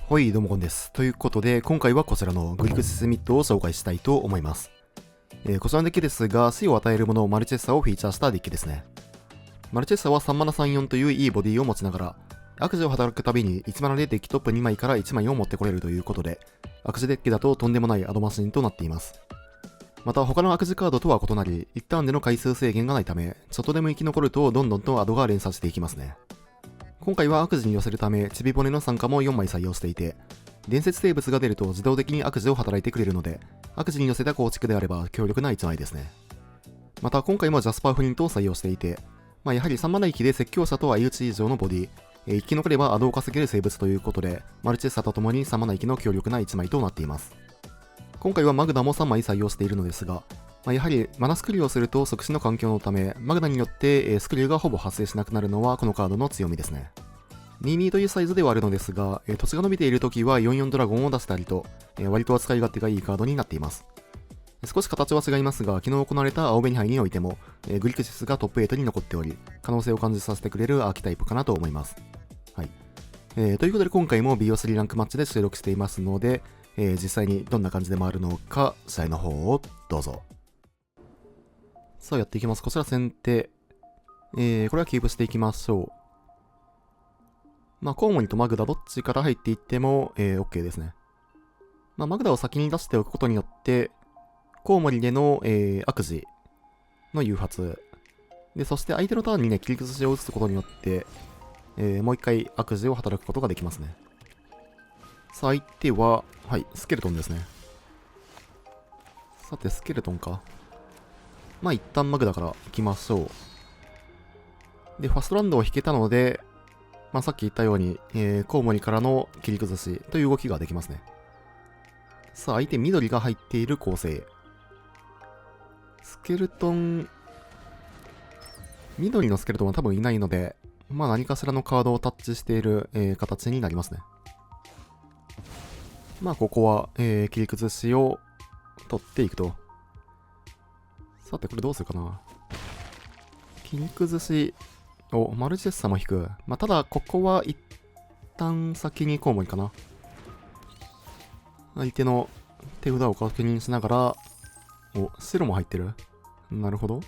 はい、どうもこんです。ということで、今回はこちらのグリクス・スミットを紹介したいと思います。こちらのデッキですが、死を与えるものマルチェッサをフィーチャーしたデッキですね。マルチェッサは3マナ34といういいボディを持ちながら、悪事を働くたびに1マナでデッキトップ2枚から1枚を持ってこれるということで、悪事デッキだととんでもないアドマシンとなっています。また他の悪事カードとは異なり、一ターンでの回数制限がないため、ちょっとでも生き残るとどんどんとアドが連鎖していきますね。今回は悪事に寄せるため、ちび骨の参加も4枚採用していて、伝説生物が出ると自動的に悪事を働いてくれるので、悪事に寄せた構築であれば強力な1枚ですね。また今回もジャスパーフリントを採用していて、やはり3マナ域で説教者と相打ち以上のボディ、生き残ればアドを稼げる生物ということで、マルチェッサとともに3マナ域の強力な1枚となっています。今回はマグナも3枚採用しているのですが、やはりマナスクリューをすると即死の環境のため、マグナによってスクリューがほぼ発生しなくなるのはこのカードの強みですね。22というサイズではあるのですが、土地が伸びている時は44ドラゴンを出したりと、割と扱い勝手がいいカードになっています。少し形は違いますが、昨日行われた青紅杯においても、グリクシスがトップ8に残っており、可能性を感じさせてくれるアーキタイプかなと思います。はい。ということで今回も BO3 ランクマッチで収録していますので、実際にどんな感じで回るのか、試合の方をどうぞ。さあやっていきます。こちら先手。これはキープしていきましょう。コウモリとマグダどっちから入っていっても、OK ですね。マグダを先に出しておくことによって、コウモリでの、悪事の誘発。で、そして相手のターンにね、切り崩しを打つことによって、もう一回悪事を働くことができますね。さあ、相手は、はい、スケルトンですね。さて、スケルトンか。一旦マグダから行きましょう。で、ファストランドを引けたので、さっき言ったように、コウモリからの切り崩しという動きができますね。さあ、相手緑が入っている構成。スケルトン、緑のスケルトンは多分いないので、何かしらのカードをタッチしている、形になりますね。ここは、切り崩しを取っていくと。さて、これどうするかな。切り崩しをマルチェッサも引く。ただ、ここは一旦先にコウモリかな。相手の手札を確認しながら、白も入ってる。なるほど。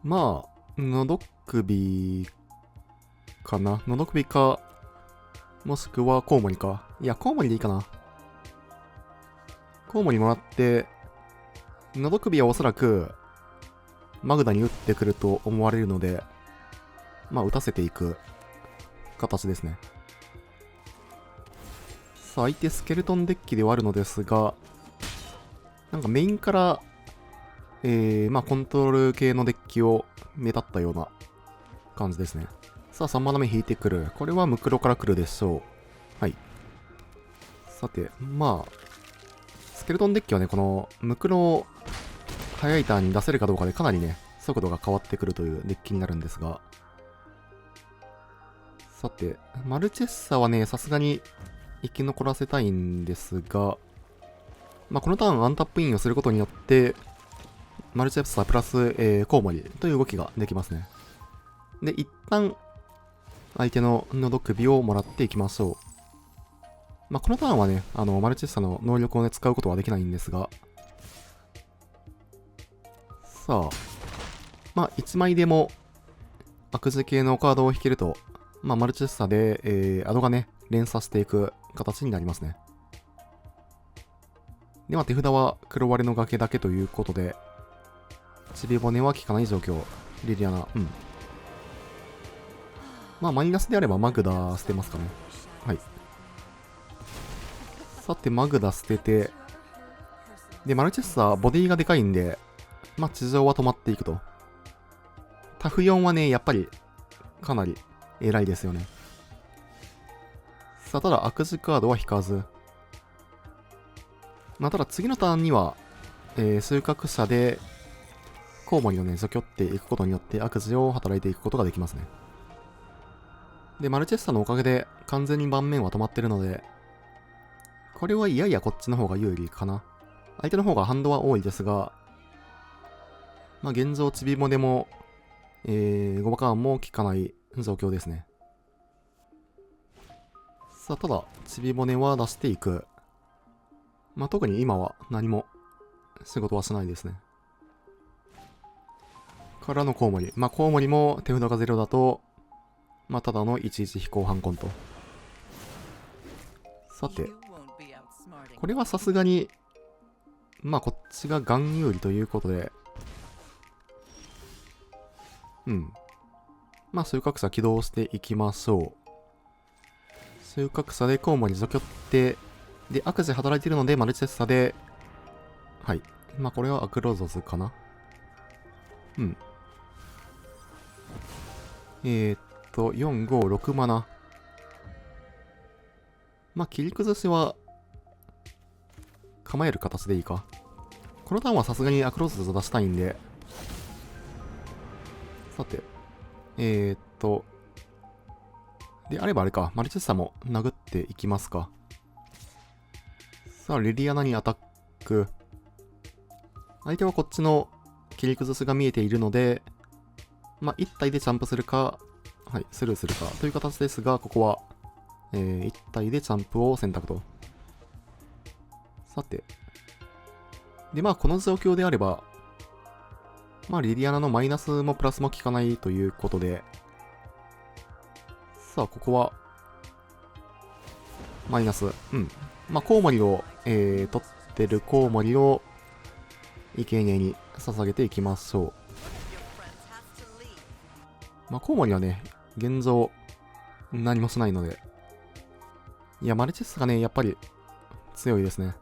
のど首かな。のど首か、もしくはコウモリか。いや、コウモリでいいかな。コウモリもらって、のど首はおそらく、マグダに打ってくると思われるので、打たせていく形ですね。さあ、相手スケルトンデッキではあるのですが、なんかメインから、コントロール系のデッキを目立ったような感じですね。さあ、3マナ目引いてくる。これはムクロから来るでしょう。はい。さて、スケルトンデッキはね、このムクロを早いターンに出せるかどうかでかなりね、速度が変わってくるというデッキになるんですが。さて、マルチェッサはね、さすがに生き残らせたいんですが、このターンアンタップインをすることによって、マルチェッサプラス、コウモリという動きができますね。で、一旦、相手ののど首をもらっていきましょう。このターンはね、マルチェッサの能力をね、使うことはできないんですが、さあ、1枚でも悪事系のカードを引けると、マルチェッサで、アドがね、連鎖していく形になりますね。で、手札は黒割れの崖だけということで、ちび骨は効かない状況。リリアナ、マイナスであればマグダ捨てますかね。はい。さて、マグダ捨てて、で、マルチェッサ、ボディがでかいんで、地上は止まっていくと。タフ4はね、やっぱり、かなり偉いですよね。さあ、ただ、悪事カードは引かず。ただ次のターンには、収穫者で、コウモリをね、除去っていくことによって悪事を働いていくことができますね。で、マルチェッサのおかげで完全に盤面は止まってるので、これはいやいやこっちの方が有利かな。相手の方がハンドは多いですが、現状ちびもでも、5バカーンも効かない状況ですね。さあ、ただ、ちび骨は出していく。まあ、特に今は何も仕事はしないですね。からのコウモリ。まあ、コウモリも手札が0だと、まあ、ただの11飛行反コンと。さて、これはさすがに、まあ、こっちがガン有利ということで、まあ、収穫車起動していきましょう。収穫車でコウモリ除去って、で、悪事働いているので、マルチェッサで、はい。まあ、これはアクロゾズかな。4、5、6マナ。まあ、切り崩しは、構える形でいいか。このターンはさすがにアクロゾズ出したいんで、さて、であればあれか、マルチェッサも殴っていきますか。さあ、リリアナにアタック。相手はこっちの切り崩しが見えているので、まあ、1体でジャンプするか、はい、スルーするかという形ですが、ここは、1体でジャンプを選択と。さて。で、まあ、この状況であれば、まあ、リリアナのマイナスもプラスも効かないということで、さあ、ここは、マイナス。まあ、コウモリを、取ってるコウモリを、生贄に捧げていきましょう。まあ、コウモリはね、現状、何もしないので。いや、マルチェスがね、やっぱり、強いですね。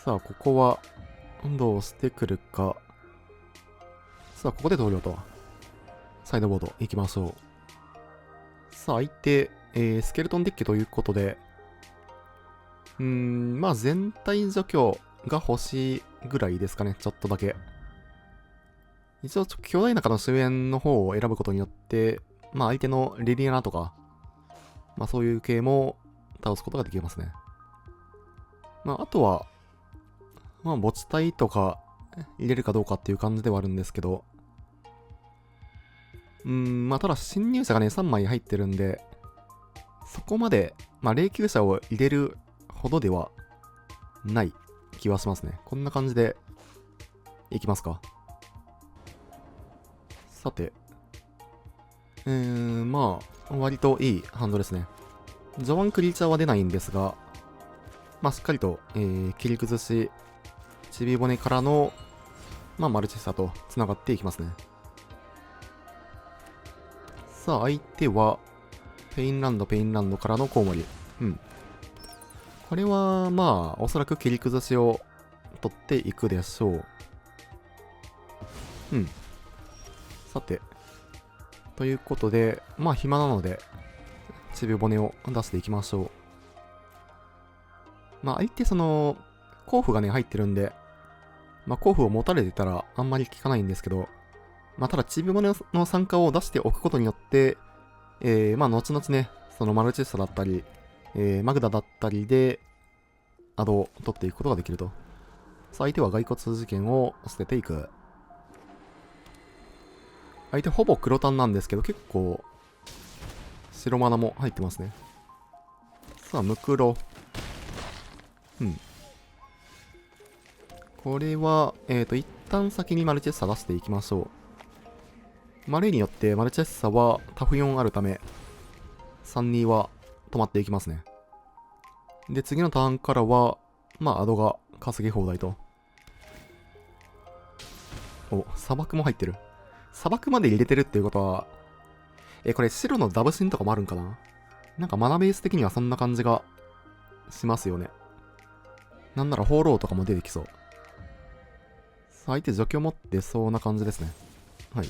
さあ、ここは、どうしてくるか。さあ、ここで投了と。サイドボード行きましょう。さあ、相手、スケルトンデッキということで、まあ、全体除去が欲しいぐらいですかね、ちょっとだけ。一応、巨大中の終焉の方を選ぶことによって、まあ、相手のリリアナとか、まあ、そういう系も倒すことができますね。まあ、あとは、まあ、墓地体とか入れるかどうかっていう感じではあるんですけど、まあ、ただ侵入者がね、3枚入ってるんで、そこまで、まあ、霊柩車を入れるほどではない気はしますね。こんな感じで、いきますか。さて、まあ、割といいハンドですね。序盤クリーチャーは出ないんですが、まあ、しっかりと、切り崩し、ちび骨からの、まあ、マルチサと繋がっていきますね。さあ、相手は、ペインランドからのコウモリ。これは、まあ、おそらく切り崩しを取っていくでしょう。さて。ということで、まあ、暇なので、ちび骨を出していきましょう。まあ、相手甲府がね、入ってるんで、まあ、甲府を持たれてたらあんまり効かないんですけど、まあ、ただ、ちび骨の参加を出しておくことによって、まあ、後々ね、そのマルチェスタだったり、マグダだったりで、アドを取っていくことができると。さあ、相手は骸骨事件を捨てていく。相手ほぼ黒炭なんですけど、結構、白マナも入ってますね。さあ、ムクロ。これは、一旦先にマルチェッサ出していきましょう。例によってマルチェッサはタフ4あるため、3-2は止まっていきますね。で、次のターンからは、まあ、アドが稼ぎ放題と。お、砂漠も入ってる。砂漠まで入れてるっていうことは、これ白のダブシンとかもあるんかな。なんかマナベース的にはそんな感じがしますよね。なんならホーローとかも出てきそう。相手除去持ってそうな感じですね。はい。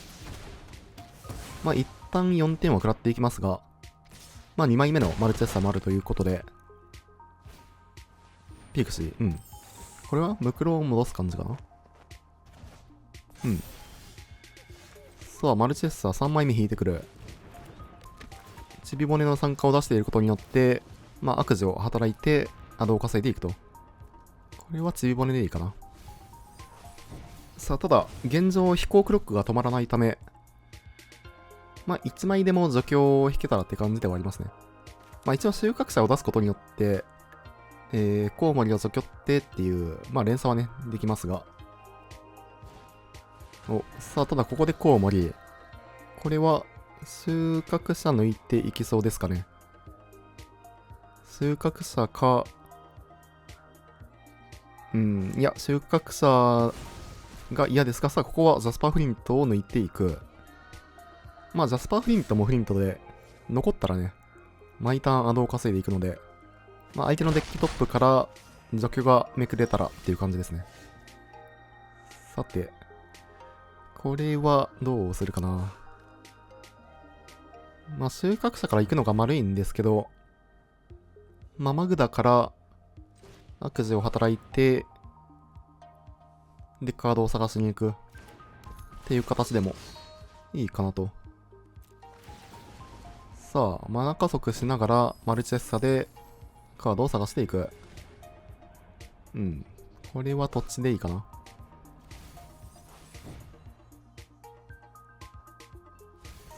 まあ一旦4点を食らっていきますが、まあ2枚目のマルチェッサもあるということで、ピクシー、これはムクロを戻す感じかな。さあ、マルチェッサ3枚目引いてくる。ちび骨の参加を出していることによって、まあ悪事を働いて、アドを稼いでいくと。これはちび骨でいいかな。さあ、ただ、現状飛行クロックが止まらないため、まあ、1枚でも除去を引けたらって感じではありますね。まあ一応収穫者を出すことによって、コウモリを除去ってっていう、まあ連鎖はね、できますが。さあ、ただここでコウモリ。これは、収穫者抜いていきそうですかね。収穫者か、いや、収穫者が嫌ですが、さあ、ここはジャスパーフリントを抜いていく。まあ、ジャスパーフリントもフリントで、残ったらね、毎ターンアドを稼いでいくので、まあ、相手のデッキトップから除去がめくれたらっていう感じですね。さて、これはどうするかな。まあ、収穫者から行くのが丸いんですけど、まあ、マグダから悪事を働いて、で、カードを探しに行くっていう形でもいいかなと。さあ、マナ加速しながらマルチエッサでカードを探していく。これは土地でいいかな。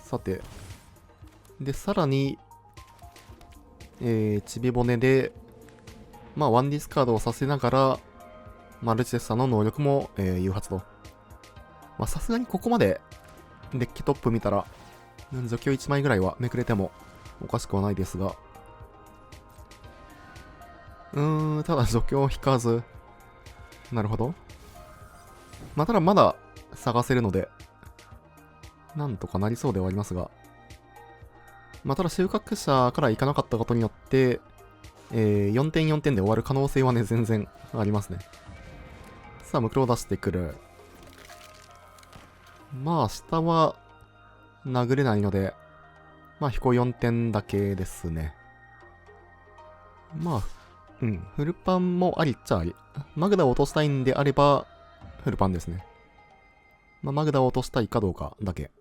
さて。で、さらに、ちび骨で、まあ、ワンディスカードをさせながら、マルチエッサの能力も、誘発と。まあ、さすがにここまでデッキトップ見たら、除去1枚ぐらいはめくれてもおかしくはないですが。ただ除去を引かず。なるほど。まあ、ただまだ探せるので、なんとかなりそうではありますが。まあ、ただ収穫者から行かなかったことによって、4点4点で終わる可能性はね、全然ありますね。さあ、ムクロを出してくる。まあ、下は殴れないので、まあ、飛行4点だけですね。まあ、フルパンもありっちゃあり。マグダを落としたいんであれば、フルパンですね。まあ、マグダを落としたいかどうかだけ。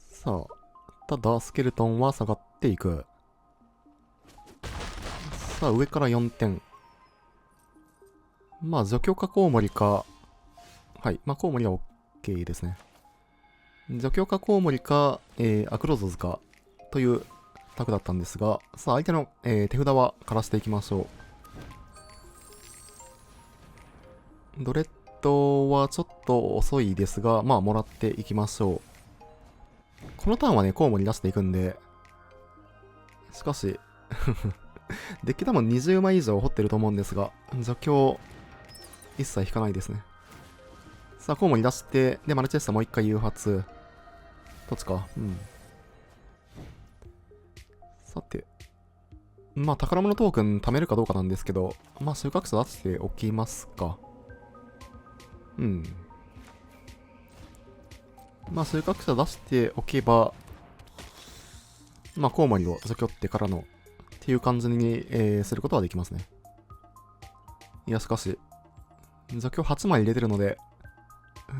さあ、ただ、スケルトンは下がっていく。さあ、上から4点。まあ、除去かコウモリか。はい。まあ、コウモリは OK ですね。除去かコウモリか、アクロゾズか、という択だったんですが、さあ、相手の、手札は枯らしていきましょう。ドレッドはちょっと遅いですが、まあ、もらっていきましょう。このターンはね、コウモリ出していくんで、しかし、デッキ多分20枚以上掘ってると思うんですが、除去、一切引かないですね。さあ、コウモリ出して、で、マルチエッサもう一回誘発。どっちか。さて。まあ、宝物トークン貯めるかどうかなんですけど、まあ、収穫者出しておきますか。まあ、収穫者出しておけば、まあ、コウモリを除去ってからの、っていう感じに、することはできますね。いや、しかし、除去8枚入れてるので、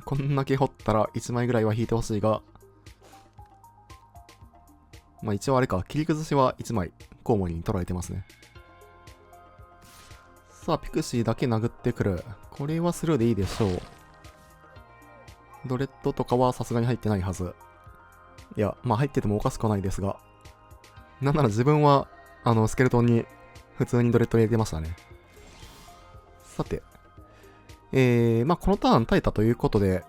こんだけ掘ったら1枚ぐらいは引いてほしいが、まあ一応あれか、切り崩しは1枚、コウモリに取られてますね。さあ、ピクシーだけ殴ってくる。これはスルーでいいでしょう。ドレッドとかはさすがに入ってないはず。いや、まあ入っててもおかしくはないですが。なんなら自分は、スケルトンに普通にドレッド入れてましたね。さて。まあこのターン耐えたということで、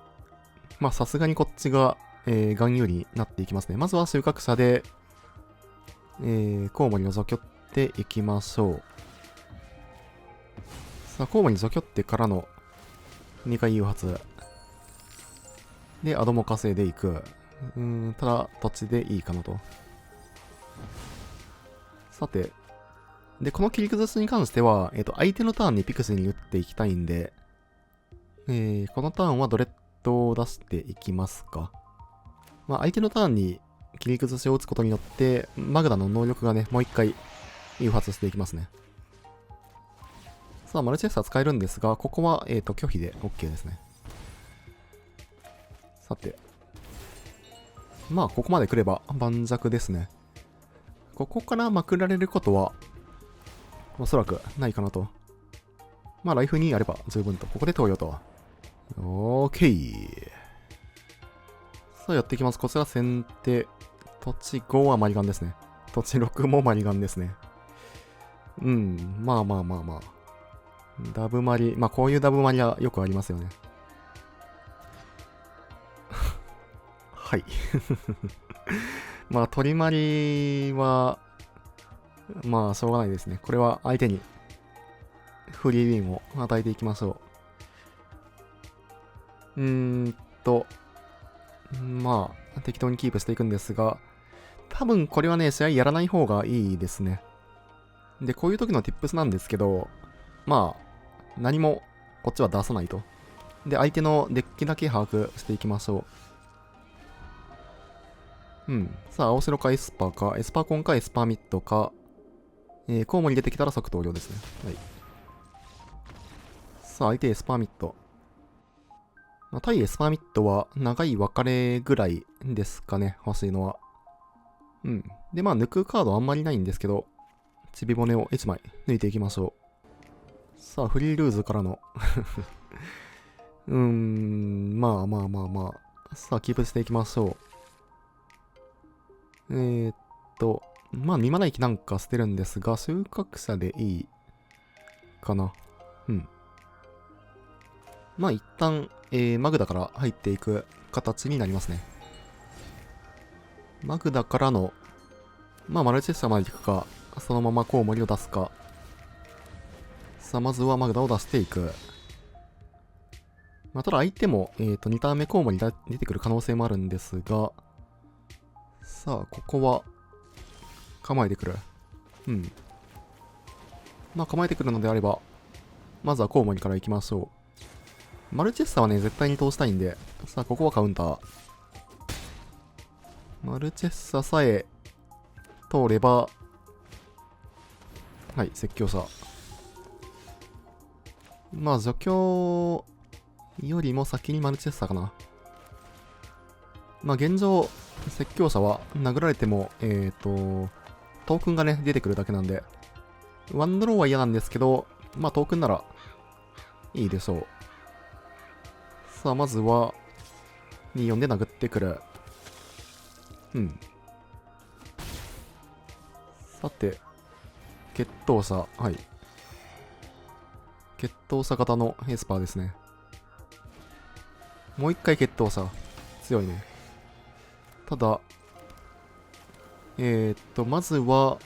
まあさすがにこっちが、含有になっていきますね。まずは収穫者で、コウモリを除去っていきましょう。さあ、コウモリ除去ってからの2回誘発。で、アドも稼いでいく。ただ、土地でいいかなと。さて。で、この切り崩しに関しては、相手のターンにピクシーに打っていきたいんで、このターンはドレッドを出していきますか。まあ、相手のターンに切り崩しを打つことによって、マグダの能力がね、もう一回誘発していきますね。さあ、マルチエッサー使えるんですが、ここは、拒否で OK ですね。さて。まあ、ここまで来れば盤石ですね。ここからまくられることは、おそらくないかなと。まあ、ライフにあれば十分と。ここで投与と。OK。さあ、やっていきます。こちら先手。土地5はマリガンですね。土地6もマリガンですね。うん、まあまあまあまあ。ダブマリ、まあこういうダブマリはよくありますよね。はい。まあ鳥マリは、まあしょうがないですね。これは相手にフリーウィンを与えていきましょう。まあ適当にキープしていくんですが、多分これはね、試合やらない方がいいですね。で、こういう時の tips なんですけど、まあ、何もこっちは出さないと。で、相手のデッキだけ把握していきましょう。さあ、青白かエスパーか、エスパーコンかエスパーミッドか、コウモリ出てきたら即投了ですね。はい。さあ、相手エスパーミッド。まあ、対エスパーミッドは長い別れぐらいですかね、欲しいのは。で、まあ、抜くカードあんまりないんですけど、ちび骨を1枚抜いていきましょう。さあ、フリールーズからのまあまあまあまあ。さあ、キープしていきましょう。まあ、見まない木なんか捨てるんですが、収穫者でいいかな。まあ、一旦、マグダから入っていく形になりますね。マグダからの、まあ、マルチェスターまで行くか、そのままコウモリを出すか。さあ、まずはマグダを出していく。まあ、ただ相手も、2ターン目コウモリ出てくる可能性もあるんですが、さあ、ここは、構えてくる。まあ、構えてくるのであれば、まずはコウモリから行きましょう。マルチェッサはね、絶対に通したいんで、さあ、ここはカウンター。マルチェッサさえ通れば、はい、説教者。まあ、除去よりも先にマルチェッサかな。まあ、現状、説教者は殴られても、トークンがね、出てくるだけなんで、ワンドローは嫌なんですけど、まあ、トークンならいいでしょう。さあ、まずは、24で殴ってくる。さて、決闘者、はい。決闘者型のエスパーですね。もう一回決闘者。強いね。ただ、まずは、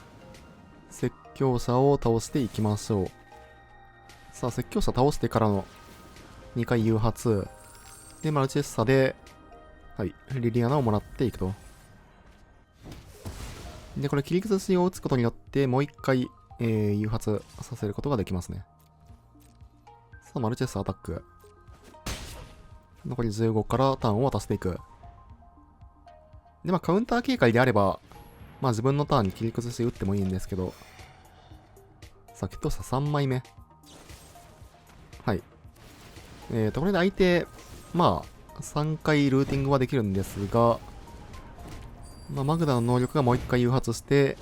説教者を倒していきましょう。さあ、説教者倒してからの2回誘発。で、マルチェッサで、はい、リリアナをもらっていくと。で、これ切り崩しを打つことによって、もう一回、誘発させることができますね。さあ、マルチェスアタック。残り15からターンを渡していく。で、まあ、カウンター警戒であれば、まあ、自分のターンに切り崩し打ってもいいんですけど、さあ、決闘者3枚目。はい。これで相手、まあ、3回ルーティングはできるんですが、まあ、マグダの能力がもう1回誘発して、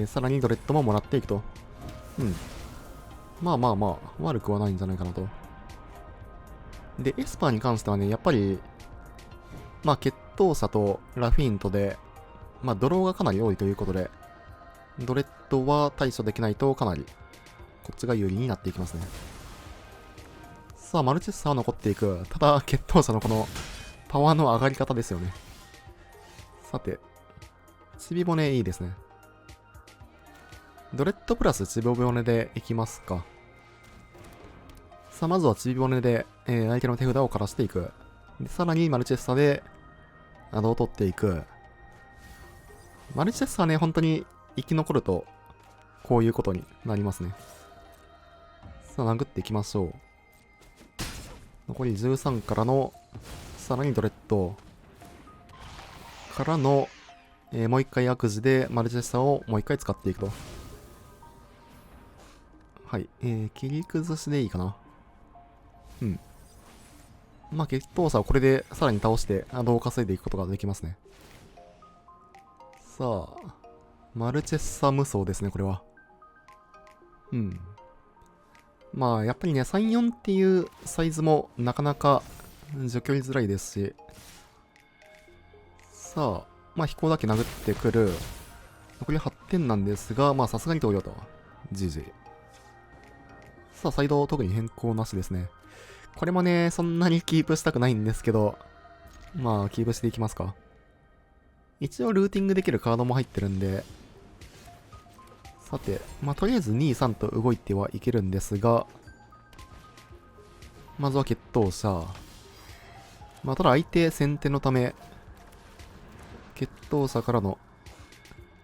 さらにドレッドももらっていくと。まあまあまあ、悪くはないんじゃないかなと。で、エスパーに関してはね、やっぱり、まあ、決闘者とラフィントで、まあ、ドローがかなり多いということで、ドレッドは対処できないとかなり、こっちが有利になっていきますね。さあ、マルチェッサーは残っていく。ただ、決闘者のこの、パワーの上がり方ですよね。さて、ちび骨いいですね。ドレッドプラスちび骨でいきますか。さあ、まずはちび骨で、相手の手札を枯らしていく。でさらにマルチェッサで、アドを取っていく。マルチェッサはね、本当に生き残ると、こういうことになりますね。さあ、殴っていきましょう。残り13からの、さらにドレッド。からの、もう一回悪事でマルチェッサをもう一回使っていくと。はい。切り崩しでいいかな。まあ、決闘者をこれでさらに倒して、アドを稼いでいくことができますね。さあ、マルチェッサ無双ですね、これは。まあ、やっぱりね、3、4っていうサイズもなかなか除去りづらいですし。さあ、まあ、飛行だけ殴ってくる。残り8点なんですが、まあさすがに投了と。GG。さあ、サイド特に変更なしですね。これもね、そんなにキープしたくないんですけど、まあ、キープしていきますか。一応ルーティングできるカードも入ってるんで、さて、まあ、とりあえず2、3と動いてはいけるんですが、まずは決闘者。まあ、ただ相手先手のため、決闘者からの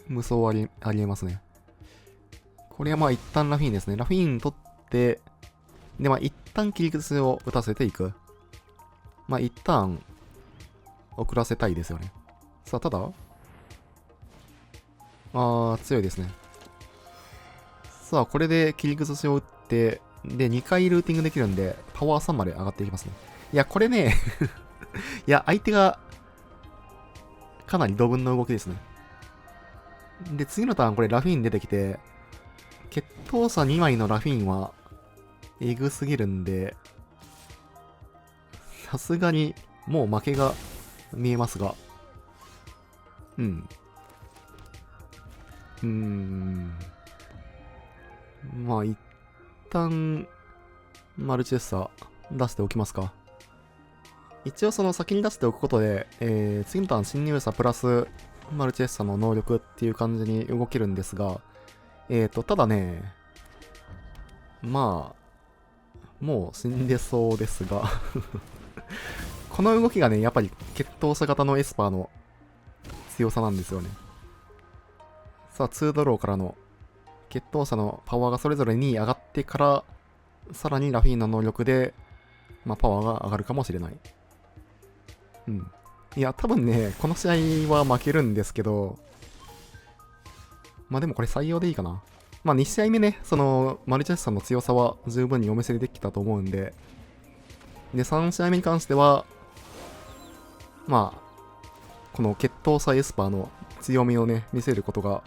無双ありえますね。これはまあ一旦ラフィーンですね。ラフィーン取って、でまあ一旦切り崩しを打たせていく。まあ一旦遅らせたいですよね。さあ、ただ強いですね。さあ、これで切り崩しを打って、で、2回ルーティングできるんで、パワー3まで上がっていきますね。いや、これねいや、相手が、かなりドブンの動きですね。で、次のターン、これラフィーン出てきて、決闘者2枚のラフィーンは、えぐすぎるんで、さすがに、もう負けが見えますが、まあ、一旦、マルチエッサ出しておきますか。一応その先に出しておくことで、次のターン侵入者プラスマルチエッサの能力っていう感じに動けるんですが、ただね、まあ、もう死んでそうですがこの動きがね、やっぱり決闘者型のエスパーの強さなんですよね。さあ、2ドローからの決闘者のパワーがそれぞれに上がってから、さらにラフィーンの能力で、まあ、パワーが上がるかもしれない。いや、多分ね、この試合は負けるんですけど、まあでもこれ採用でいいかな。まあ2試合目ね、その、マルチェスさんの強さは十分にお見せできたと思うんで、で、3試合目に関しては、まあ、この決闘者エスパーの強みをね、見せることが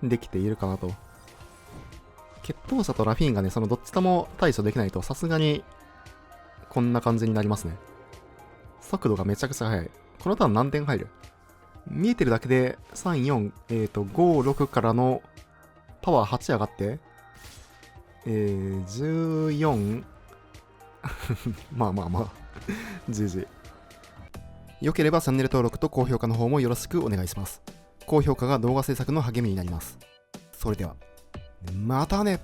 できているかなと。決闘者とラフィーンがね、そのどっちとも対処できないと、さすがに、こんな感じになりますね。速度がめちゃくちゃ速い。このターン何点入る？見えてるだけで3、4、5、6からのパワー8上がって、14まあまあまあGG。良ければチャンネル登録と高評価の方もよろしくお願いします。高評価が動画制作の励みになります。それでは、またね。